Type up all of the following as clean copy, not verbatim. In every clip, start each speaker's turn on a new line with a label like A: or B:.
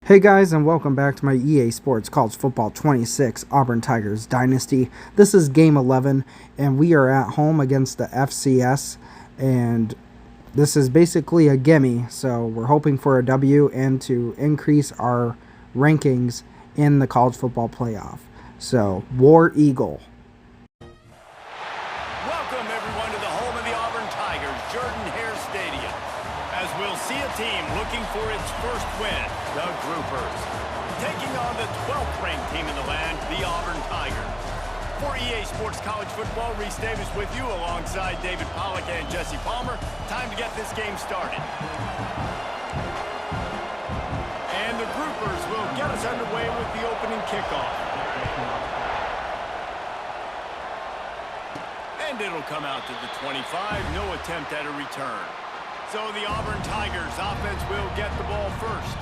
A: Hey guys, and welcome back to my EA Sports College Football 26 Auburn Tigers Dynasty. This is Game 11, and we are at home against the FCS, and this is basically a gimme, so we're hoping for a W and to increase our rankings in the college football playoff. So, War Eagle.
B: Welcome everyone to the home of the Auburn Tigers, Jordan-Hare Stadium, as we'll see a team looking for its first win. The Groupers, taking on the 12th ranked team in the land, the Auburn Tigers. For EA Sports College Football, Reese Davis with you alongside David Pollack and Jesse Palmer. Time to get this game started. And the Groupers will get us underway with the opening kickoff. And it'll come out to the 25, no attempt at a return. So the Auburn Tigers offense will get the ball first.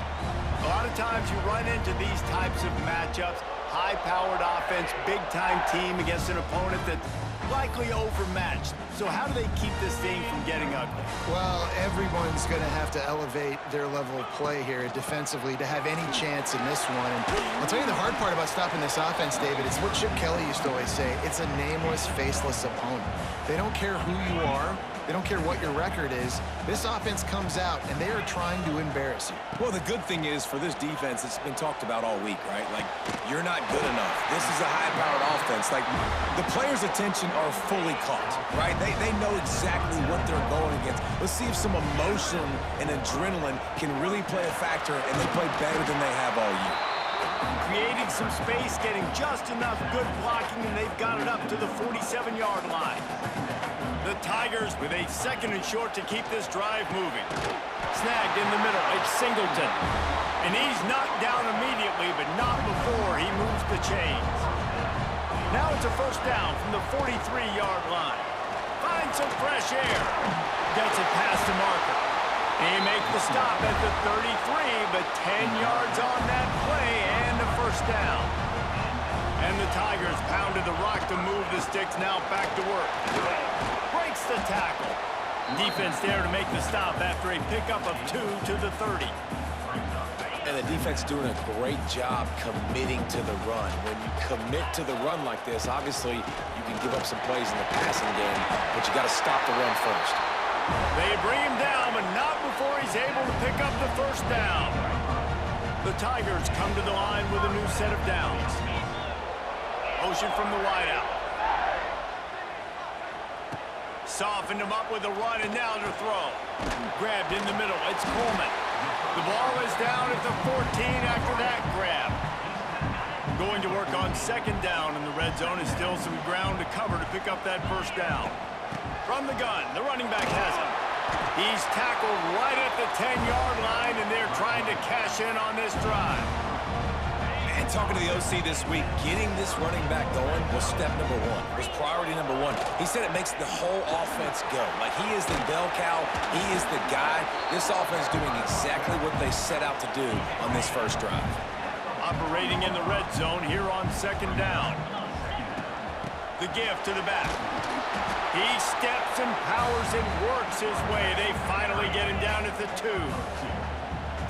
B: A lot of times you run into these types of matchups, high-powered offense, big-time team against an opponent that's likely overmatched. So how do they keep this thing from getting ugly?
C: Well, everyone's going to have to elevate their level of play here defensively to have any chance in this one. And I'll tell you the hard part about stopping this offense, David, it's what Chip Kelly used to always say. It's a nameless, faceless opponent. They don't care who you are. They don't care what your record is. This offense comes out, and they are trying to embarrass you.
D: Well, the good thing is for this defense, it's been talked about all week, right? Like, you're not good enough. This is a high-powered offense. Like, the players' attention are fully caught, right? They know exactly what they're going against. Let's see if some emotion and adrenaline can really play a factor, and they play better than they have all year.
B: Creating some space, getting just enough good blocking, and they've got it up to the 47-yard line. The Tigers with a second and short to keep this drive moving. Snagged in the middle, it's Singleton. And he's knocked down immediately, but not before he moves the chains. Now it's a first down from the 43-yard line. Finds some fresh air. Gets it past the marker. He makes the stop at the 33, but 10 yards on that play and a first down. And the Tigers pounded the rock to move the sticks, now back to work. Breaks the tackle. Defense there to make the stop after a pickup of 2 to the 30.
D: And the defense doing a great job committing to the run. When you commit to the run like this, obviously you can give up some plays in the passing game, but you got to stop the run first.
B: They bring him down, but not before he's able to pick up the first down. The Tigers come to the line with a new set of downs. Motion from the wideout. Softened him up with a run, and now to throw. Grabbed in the middle. It's Coleman. The ball is down at the 14 after that grab. Going to work on second down in the red zone is still some ground to cover to pick up that first down. From the gun, the running back has him. He's tackled right at the 10-yard line, and they're trying to cash in on this drive.
D: And talking to the OC this week, getting this running back going was step number one, was priority number one. He said it makes the whole offense go. Like, he is the bell cow, he is the guy. This offense doing exactly what they set out to do on this first drive.
B: Operating in the red zone here on second down. The give to the back. He steps and powers and works his way. They finally get him down at the 2.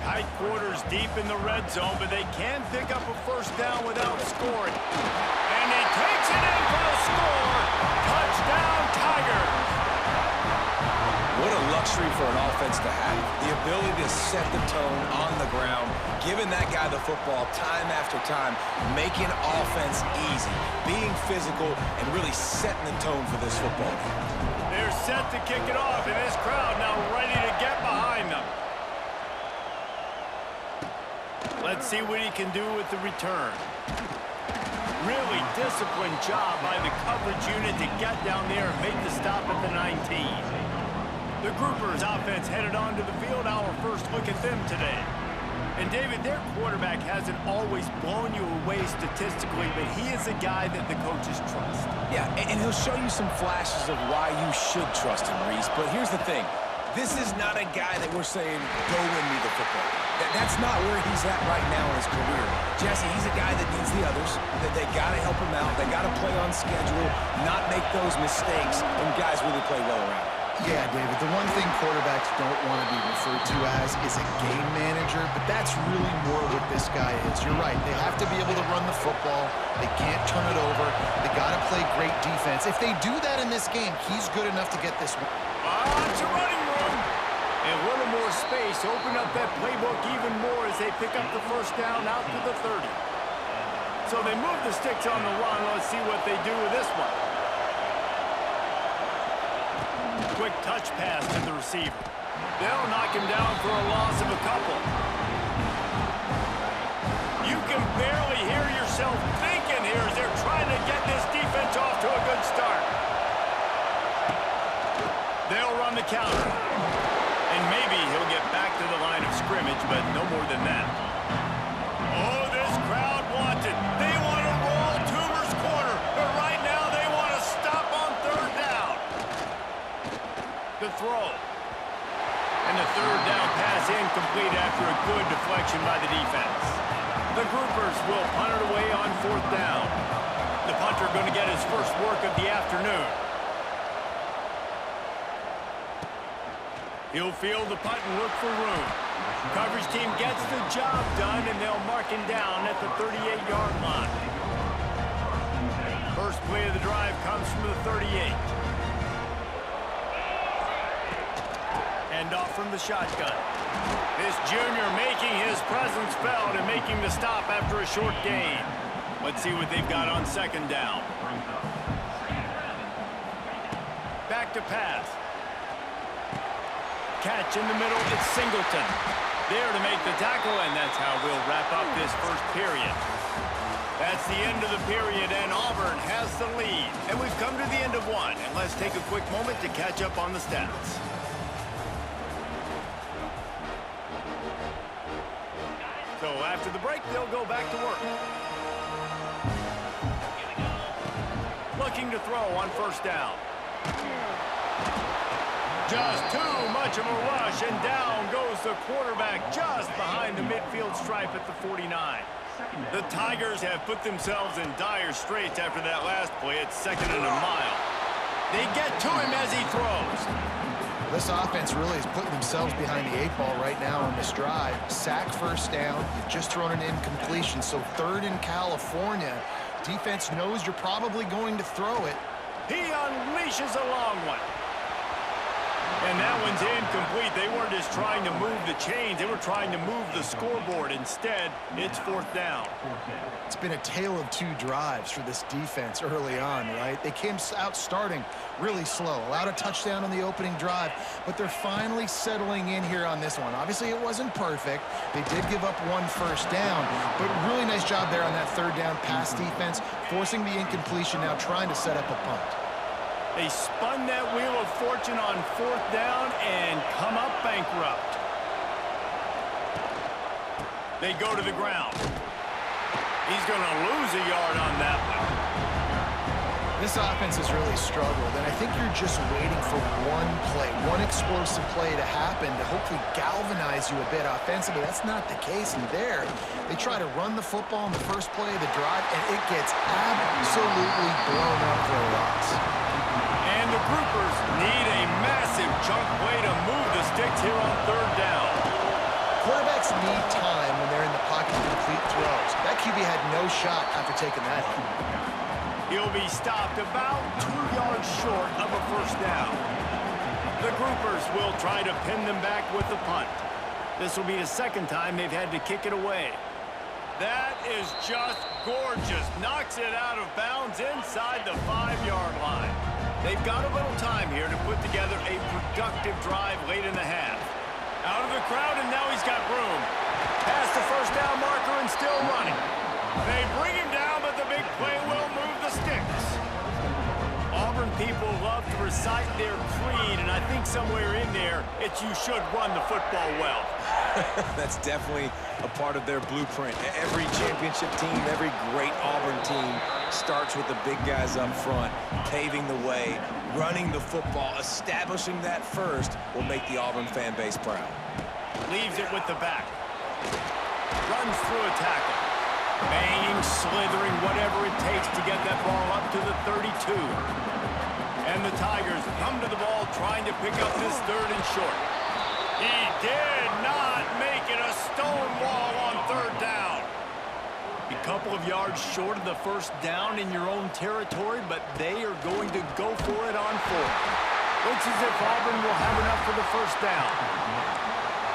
B: Tight quarters deep in the red zone, but they can pick up a first down without scoring. And he takes it in for the score. Touchdown, Tigers.
D: What a luxury for an offense to have. The ability to set the tone on the ground, giving that guy the football time after time, making offense easy, being physical, and really setting the tone for this football game.
B: They're set to kick it off, and this crowd now ready to get behind them. Let's see what he can do with the return. Really disciplined job by the coverage unit to get down there and make the stop at the 19. The Groupers offense headed onto the field. Our first look at them today. And David, their quarterback hasn't always blown you away statistically, but he is a guy that the coaches trust.
D: Yeah, and he'll show you some flashes of why you should trust him, Reese. But here's the thing. This is not a guy that we're saying, go win me the football. That's not where he's at right now in his career. Jesse, he's a guy that needs the others, that they got to help him out. They got to play on schedule, not make those mistakes when guys really play well around.
C: Yeah, David, the one thing quarterbacks don't want to be referred to as is a game manager, but that's really more what this guy is. You're right. They have to be able to run the football. They can't turn it over. They got to play great defense. If they do that in this game, he's good enough to get this one.
B: It's a running room. And a little more space. Open up that playbook even more as they pick up the first down out to the 30. So they move the sticks on the run. Let's see what they do with this one. Quick touch pass to the receiver. They'll knock him down for a loss of a couple. You can barely hear yourself thinking here as they're trying to get this defense off to a good start. They'll run the counter. And maybe he'll get back to the line of scrimmage, but no more than that. Oh, this crowd wants it. They want to roll Toomer's corner, but right now they want to stop on third down. The throw. And the third down pass incomplete after a good deflection by the defense. The Groupers will punt it away on fourth down. The punter going to get his first work of the afternoon. He'll field the punt and look for room. Coverage team gets the job done, and they'll mark him down at the 38-yard line. First play of the drive comes from the 38. Hand off from the shotgun. This junior making his presence felt and making the stop after a short gain. Let's see what they've got on second down. Back to pass. Catch in the middle, it's Singleton. There to make the tackle, and that's how we'll wrap up this first period. That's the end of the period, and Auburn has the lead. And we've come to the end of one, and let's take a quick moment to catch up on the stats. So after the break, they'll go back to work. Looking to throw on first down. Just too much of a rush, and down goes the quarterback just behind the midfield stripe at the 49. The Tigers have put themselves in dire straits after that last play. It's second and a mile. They get to him as he throws.
C: This offense really is putting themselves behind the 8 ball right now on this drive. Sack first down. You've just thrown an incompletion, so third in California. Defense knows you're probably going to throw it.
B: He unleashes a long one. And that one's incomplete. They weren't just trying to move the chains. They were trying to move the scoreboard. Instead, it's fourth down.
C: It's been a tale of two drives for this defense early on, right? They came out starting really slow, allowed a touchdown on the opening drive, but they're finally settling in here on this one. Obviously, it wasn't perfect. They did give up one first down, but really nice job there on that third down pass defense, forcing the incompletion, now trying to set up a punt.
B: They spun that wheel of fortune on fourth down and come up bankrupt. They go to the ground. He's going to lose a yard on that one.
C: This offense has really struggled, and I think you're just waiting for one play, one explosive play to happen to hopefully galvanize you a bit offensively. That's not the case, and there they try to run the football in the first play of the drive, and it gets absolutely blown up for a loss.
B: And the Groupers need a massive chunk play to move the sticks here on third down.
C: Quarterbacks need time when they're in the pocket to complete throws. That QB had no shot after taking that hit.
B: He'll be stopped about 2 yards short of a first down. The Groupers will try to pin them back with the punt. This will be the second time they've had to kick it away. That is just gorgeous. Knocks it out of bounds inside the 5-yard line. They've got a little time here to put together a productive drive late in the half. Out of the crowd, and now he's got room. Past the first down marker and still running. They bring him down, but the big play will move the sticks. Auburn people love to recite their creed, and I think somewhere in there, it's you should run the football well.
D: That's definitely a part of their blueprint. Every championship team, every great Auburn team starts with the big guys up front, paving the way, running the football, establishing that first will make the Auburn fan base proud.
B: Leaves it with the back. Runs through a tackle. Banging, slithering, whatever it takes to get that ball up to the 32. And the Tigers come to the ball trying to pick up this 3rd and short. He did not make it a stone wall on 3rd down. A couple of yards short of the 1st down in your own territory, but they are going to go for it on 4th. Looks as if Auburn will have enough for the 1st down.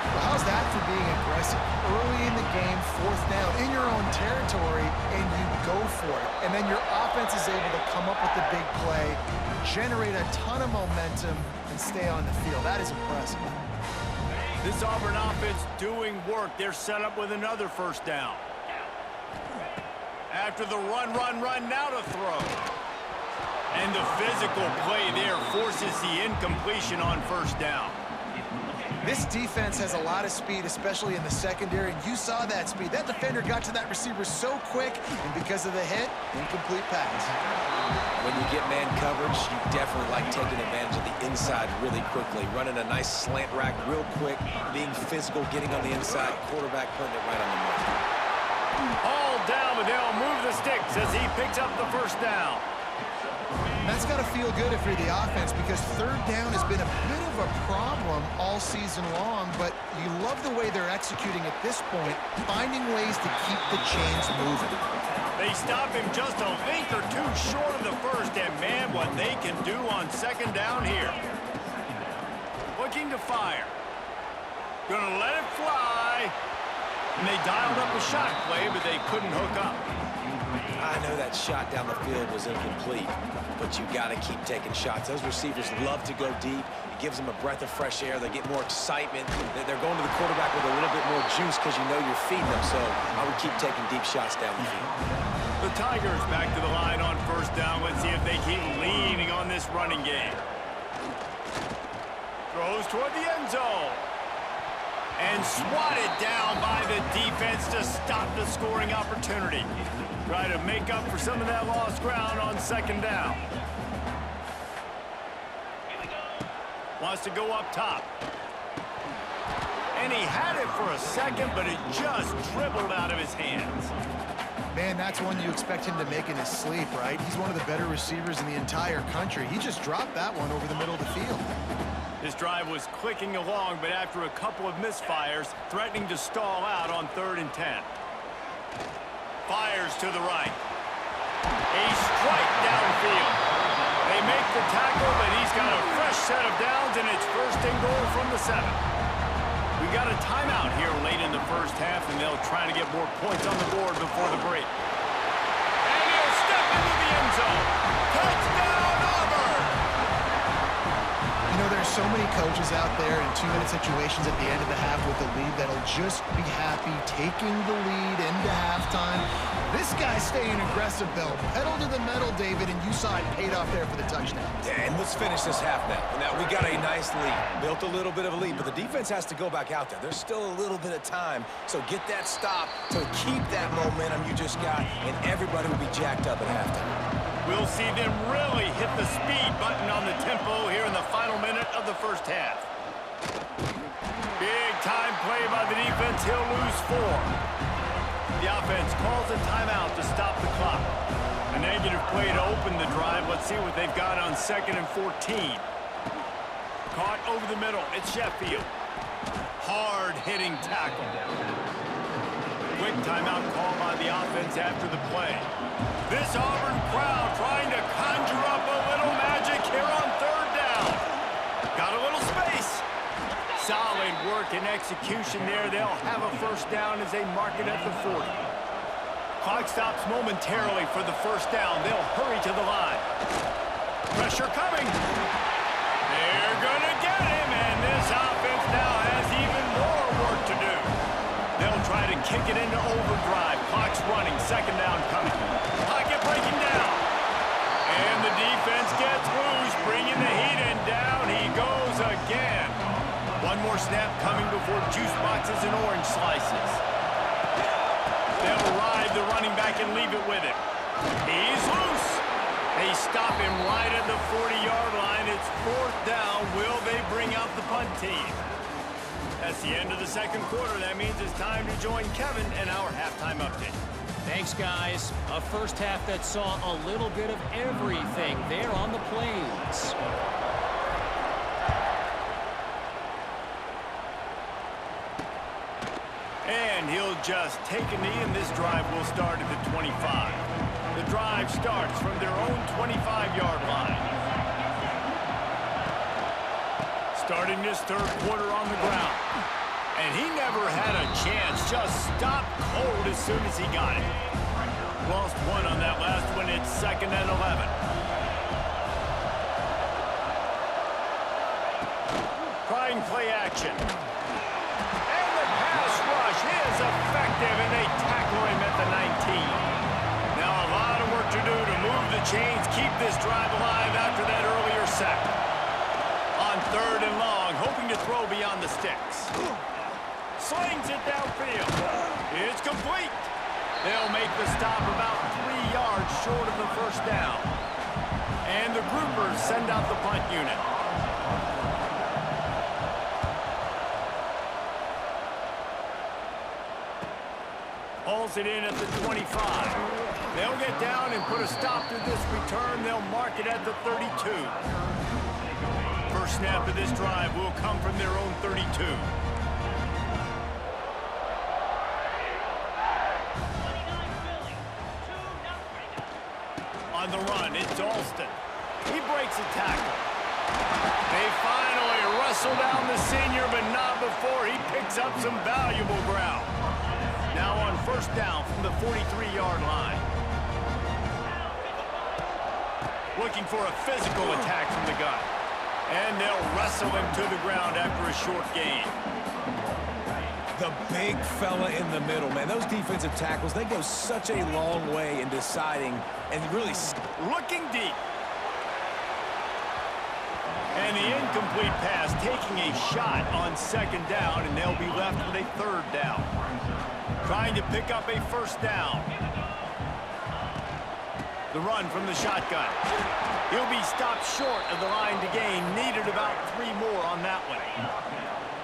C: Well, how's that for being aggressive? Early in the game, 4th down in your own territory, and you go for it. And then your offense is able to come up with the big play, generate a ton of momentum, and stay on the field. That is impressive.
B: This Auburn offense doing work. They're set up with another 1st down. After the run, now to throw. And the physical play there forces the incompletion on 1st down.
C: This defense has a lot of speed, especially in the secondary. You saw that speed. That defender got to that receiver so quick, and because of the hit, incomplete pass.
D: When you get man coverage, you definitely like taking advantage of the inside really quickly, running a nice slant rack real quick, being physical, getting on the inside, quarterback putting it right on the money.
B: All down, but they'll move the sticks as he picks up the 1st down.
C: That's got to feel good if you're the offense, because 3rd down has been a bit of a problem all season long, but you love the way they're executing at this point, finding ways to keep the chains moving.
B: They stop him just a link or 2 short of the 1st, and man, what they can do on 2nd down here. Looking to fire. Gonna let it fly. And they dialed up a shot play, but they couldn't hook up.
D: I know that shot down the field was incomplete, but you got to keep taking shots. Those receivers love to go deep. It gives them a breath of fresh air. They get more excitement. They're going to the quarterback with a little bit more juice because you know you're feeding them. So I would keep taking deep shots down the field.
B: The Tigers back to the line on 1st down. Let's see if they keep leaning on this running game. Throws toward the end zone. And swatted down by the defense to stop the scoring opportunity. Try to make up for some of that lost ground on 2nd down. Wants to go up top. And he had it for a second, but it just dribbled out of his hands.
C: Man, that's one you expect him to make in his sleep, right? He's one of the better receivers in the entire country. He just dropped that one over the middle of the field.
B: This drive was clicking along, but after a couple of misfires, threatening to stall out on 3rd and 10. Fires to the right. A strike downfield. They make the tackle, but he's got a fresh set of downs, and it's 1st and goal from the 7. We got a timeout here late in the 1st half, and they'll try to get more points on the board before the break. And he'll step into the end zone. Touchdown, Auburn!
C: You know, there's so many coaches out there in 2-minute situations at the end of the half with the lead that'll just be happy taking the lead into halftime. This guy's staying aggressive, though. Pedal to the metal, David, and you saw it paid off there for the touchdown.
D: Yeah, and let's finish this half now. Now, we got a nice lead. Built a little bit of a lead, but the defense has to go back out there. There's still a little bit of time, so get that stop to keep that momentum you just got, and everybody will be jacked up at halftime.
B: We'll see them really hit the speed button on the tempo here in the final minute of the 1st half. Big time play by the defense. He'll lose 4. The offense calls a timeout to stop the clock. A negative play to open the drive. Let's see what they've got on 2nd and 14. Caught over the middle. It's Sheffield. Hard-hitting tackle. Quick timeout call by the offense after the play. This Auburn crowd trying to conjure up a little magic here on 3rd down. Got a little space. Solid work and execution there. They'll have a 1st down as they mark it at the 40. Clock stops momentarily for the 1st down. They'll hurry to the line. Pressure coming. They're going to get him, and this offense now has even more work to do. They'll try to kick it into overdrive. Clock's running. 2nd down coming. Pocket breaking down. And the defense gets loose, bringing the heat, and down he goes again. One more snap coming before juice boxes and orange slices. They'll ride the running back and leave it with him. He's loose. They stop him right at the 40-yard line. It's 4th down. Will they bring out the punt team? That's the end of the 2nd quarter. That means it's time to join Kevin in our halftime update.
E: Thanks, guys. A first half that saw a little bit of everything there on the Plains.
B: And he'll just take a knee, and this drive will start at the 25. The drive starts from their own 25-yard line. Starting this third quarter on the ground. And he never had a chance. Just stopped cold as soon as he got it. Lost one on that last one. It's 2nd and 11. Trying play action. And the pass rush is effective, and they tackle him at the 19. Now a lot of work to do to move the chains, keep this drive alive after that earlier sack. On 3rd and long, hoping to throw beyond the sticks. Slings it downfield. It's complete. They'll make the stop about 3 yards short of the first down. And the groupers send out the punt unit. Hauls it in at the 25. They'll get down and put a stop to this return. They'll mark it at the 32. First snap of this drive will come from their own 32. On the run, it's Alston. He breaks a tackle. They finally wrestle down the senior, but not before he picks up some valuable ground. Now on first down from the 43-yard line. Looking for a physical attack from the gun. And they'll wrestle him to the ground after a short gain.
D: The big fella in the middle, man. Those defensive tackles, they go such a long way in deciding and really
B: looking deep. And the incomplete pass taking a shot on 2nd down, and they'll be left with a 3rd down. Trying to pick up a first down. The run from the shotgun. He'll be stopped short of the line to gain. Needed about 3 more on that one.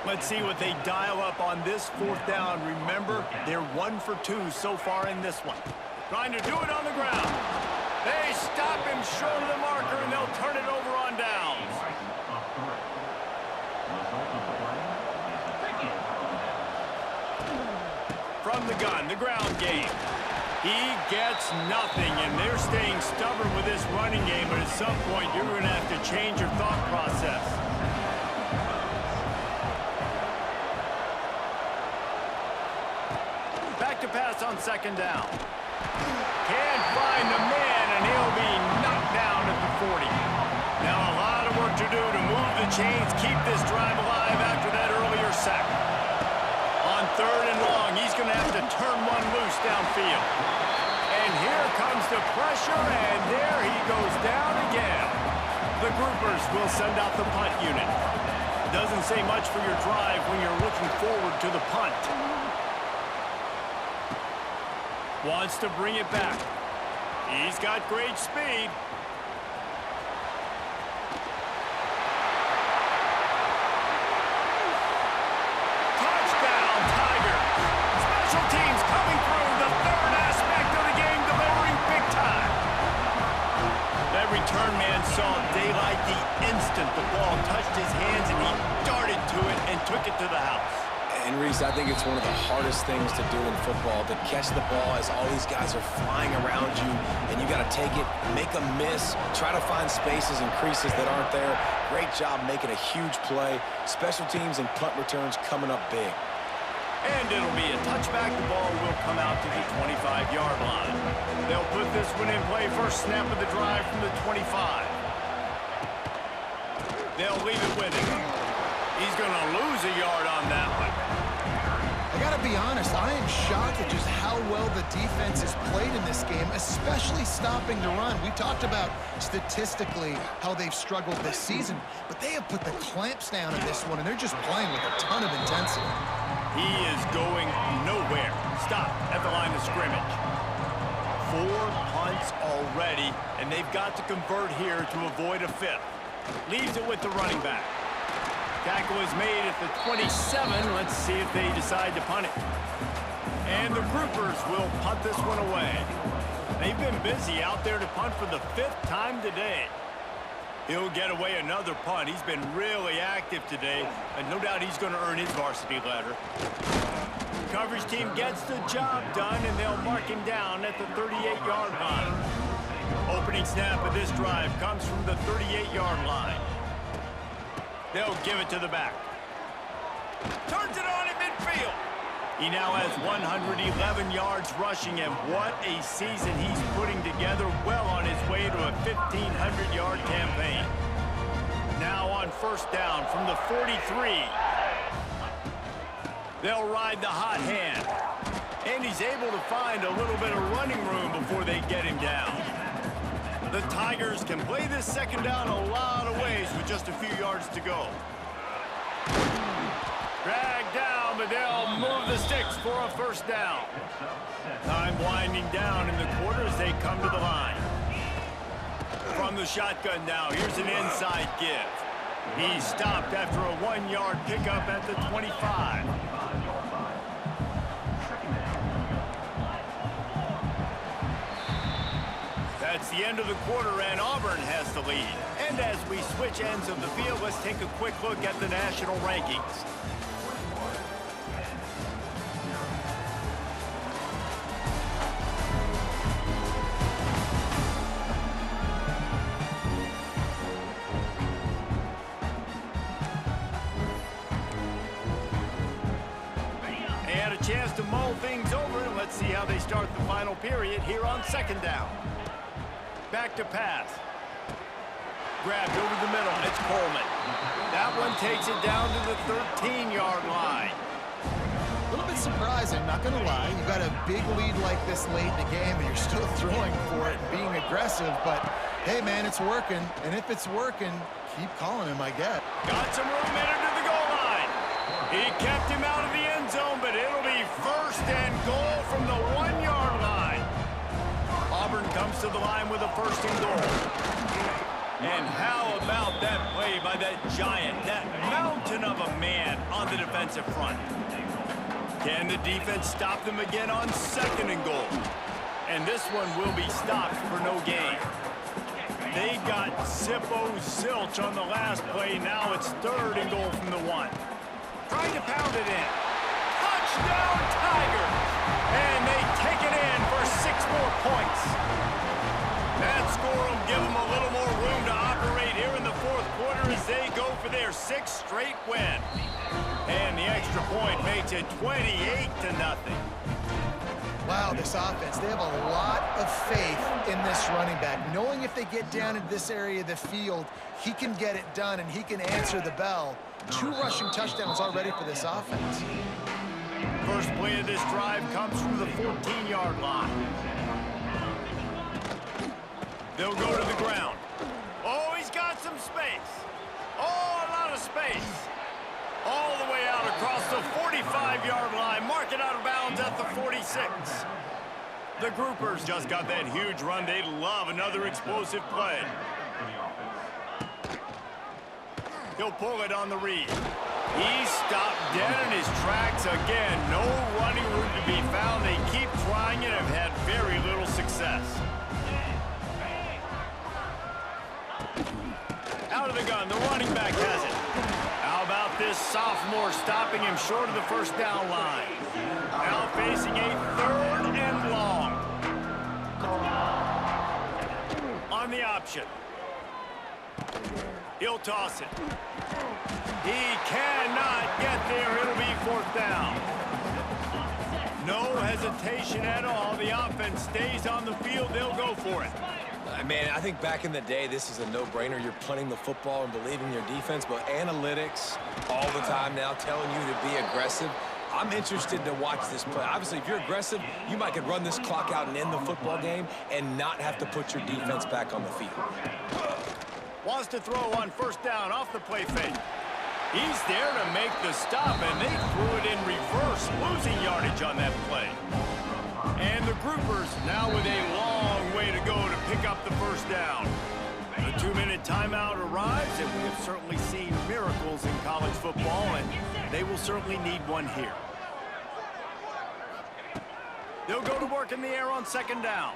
B: Let's see what they dial up on this 4th down. Remember, they're 1 for 2 so far in this one. Trying to do it on the ground. They stop him short of the marker, and they'll turn it over on downs. From the gun, the ground game. He gets nothing, and they're staying stubborn with this running game, but at some point you're going to have to change your thought process. Back to pass on 2nd down. Can't find the man, and he'll be knocked down at the 40. Now a lot of work to do to move the chains, keep this drive alive after that earlier sack. On 3rd and long, he's going to have to turn one loose downfield. And here comes the pressure, and there he goes down again. The groupers will send out the punt unit. Doesn't say much for your drive when you're looking forward to the punt. Wants to bring it back. He's got great speed. Touchdown, Tigers. Special teams coming through, the 3rd aspect of the game, delivering big time. That return man saw daylight the instant the ball touched his hands, and he darted to it and took it to the house.
D: And Reese, I think it's one of the hardest things to do in football, to catch the ball as all these guys are flying around you, and you got to take it, make a miss, try to find spaces and creases that aren't there. Great job making a huge play. Special teams and punt returns coming up big.
B: And it'll be a touchback. The ball will come out to the 25-yard line. They'll put this one in play. First snap of the drive from the 25. They'll leave it with him. He's going to lose a yard on that one.
C: I got to be honest, I am shocked at just how well the defense has played in this game, especially stopping the run. We talked about statistically how they've struggled this season, but they have put the clamps down in this one, and they're just playing with a ton of intensity.
B: He is going nowhere. Stop at the line of scrimmage. 4 punts already, and they've got to convert here to avoid a 5th. Leaves it with the running back. Tackle is made at the 27. Let's see if they decide to punt it. And the groupers will punt this one away. They've been busy out there to punt for the 5th time today. He'll get away another punt. He's been really active today, and no doubt he's going to earn his varsity letter. Coverage team gets the job done, and they'll mark him down at the 38-yard line. Opening snap of this drive comes from the 38-yard line. They'll give it to the back. Turns it on in midfield. He now has 111 yards rushing, and what a season he's putting together, well on his way to a 1,500-yard campaign. Now on first down from the 43. They'll ride the hot hand. And he's able to find a little bit of running room before they get him down. The Tigers can play this second down a lot of ways with just a few yards to go. Dragged down, but they'll move the sticks for a first down. Time winding down in the quarter as they come to the line. From the shotgun now, here's an inside give. He's stopped after a 1-yard pickup at the 25. That's the end of the quarter, and Auburn has the lead. And as we switch ends of the field, let's take a quick look at the national rankings. And a chance to mull things over, and let's see how they start the final period here on second down. Back to pass. Grabbed over the middle. It's Coleman. That one takes it down to the 13-yard line.
C: A little bit surprising, not going to lie. You got a big lead like this late in the game, and you're still throwing for it and being aggressive. But, hey, man, it's working. And if it's working, keep calling him, I guess.
B: Got some room in to the goal line. He kept him out of the end zone, but it'll be first and goal from the 1-yard line. Auburn comes to the line with a first and goal. And how about that play by that giant, that mountain of a man on the defensive front? Can the defense stop them again on second and goal? And this one will be stopped for no gain. They got zilch on the last play. Now it's third and goal from the 1. Trying to pound it in. Touchdown Tigers! And they take it in for 6 more points. That score will give them a little more room to operate here in the fourth quarter as they go for their 6th straight win. And the extra point makes it 28-0.
C: Wow, this offense, they have a lot of faith in this running back. Knowing if they get down into this area of the field, he can get it done and he can answer the bell. 2 rushing touchdowns already for this offense.
B: First play of this drive comes from the 14-yard line. They'll go to the ground. Oh, he's got some space. Oh, a lot of space. All the way out across the 45-yard line. Mark it out of bounds at the 46. The groupers just got that huge run. They love another explosive play. He'll pull it on the read. He's stopped dead in his tracks again. No running room to be found. They keep trying it and have had very little success. Out of the gun, the running back has it. How about this sophomore stopping him short of the first down line? Now facing a third and long. On the option. He'll toss it. He cannot get there. It'll be 4th down. No hesitation at all. The offense stays on the field. They'll go for it.
D: Man, I think back in the day, this is a no-brainer. You're punting the football and believing in your defense, but analytics all the time now telling you to be aggressive. I'm interested to watch this play. Obviously, if you're aggressive, you might could run this clock out and end the football game and not have to put your defense back on the field.
B: Wants to throw on first down off the play fake. He's there to make the stop, and they threw it in reverse, losing yardage on that play. And the groupers now with a long way to go to pick up the first down. The 2-minute timeout arrives, and we have certainly seen miracles in college football, and they will certainly need one here. They'll go to work in the air on second down.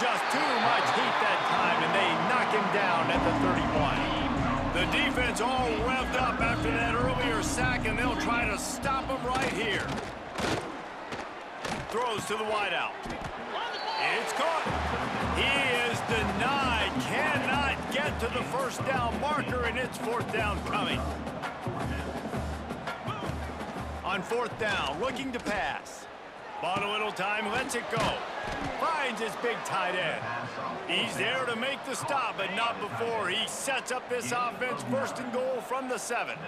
B: Just too much heat that time, and they knock him down at the 31. The defense all revved up after that earlier sack, and they'll try to stop him right here. Throws to the wideout. It's caught. He is denied. Cannot get to the first down marker, and it's fourth down coming. On fourth down, looking to pass. Bought a little time, lets it go. Finds his big tight end. He's there to make the stop, but not before he sets up this offense first and goal from the 7.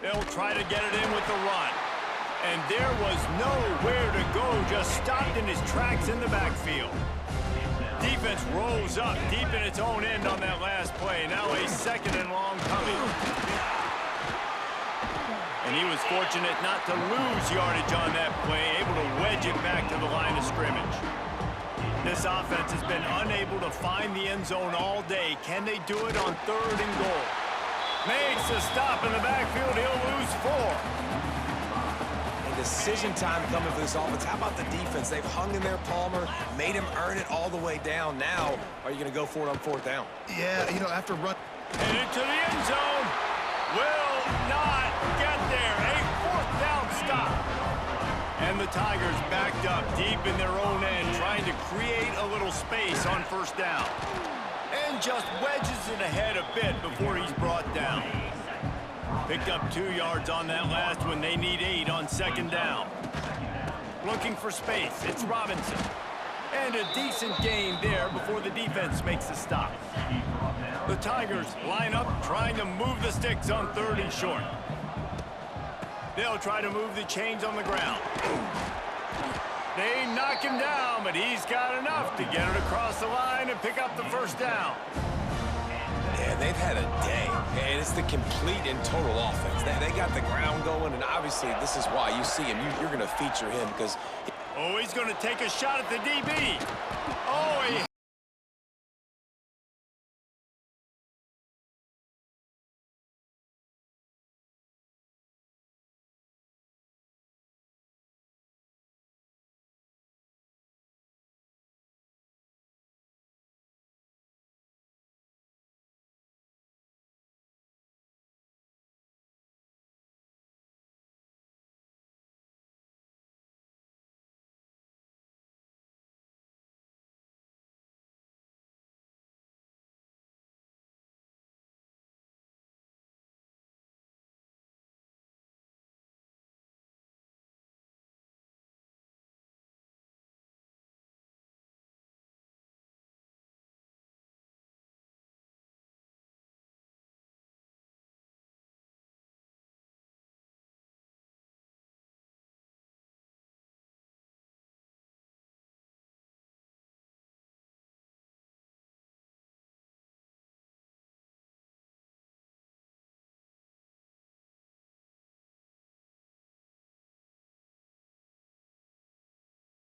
B: They'll try to get it in with the run. And there was nowhere to go, just stopped in his tracks in the backfield. Defense rolls up deep in its own end on that last play. Now a second and long coming. And he was fortunate not to lose yardage on that play, able to wedge it back to the line of scrimmage. This offense has been unable to find the end zone all day. Can they do it on third and goal? Makes a stop in the backfield. He'll lose 4.
D: And decision time coming for this offense. How about the defense? They've hung in there, Palmer, made him earn it all the way down. Now, are you going to go for it on fourth down?
C: Yeah, you know, after run...
B: Headed to the end zone. Will not get there. A fourth down stop. And the Tigers backed up deep in their own end, trying to create a little space on first down. And just wedges it ahead a bit before he's brought down. Picked up 2 yards on that last one. They need 8 on second down. Looking for space. It's Robinson. And a decent gain there before the defense makes the stop. The Tigers line up trying to move the sticks on third and short. They'll try to move the chains on the ground. They knock him down, but he's got enough to get it across the line and pick up the first down.
D: Yeah, they've had a day, and it's the complete and total offense. They got the ground going, and obviously this is why you see him. You're going to feature him because...
B: Oh, he's going to take a shot at the DB. Oh, he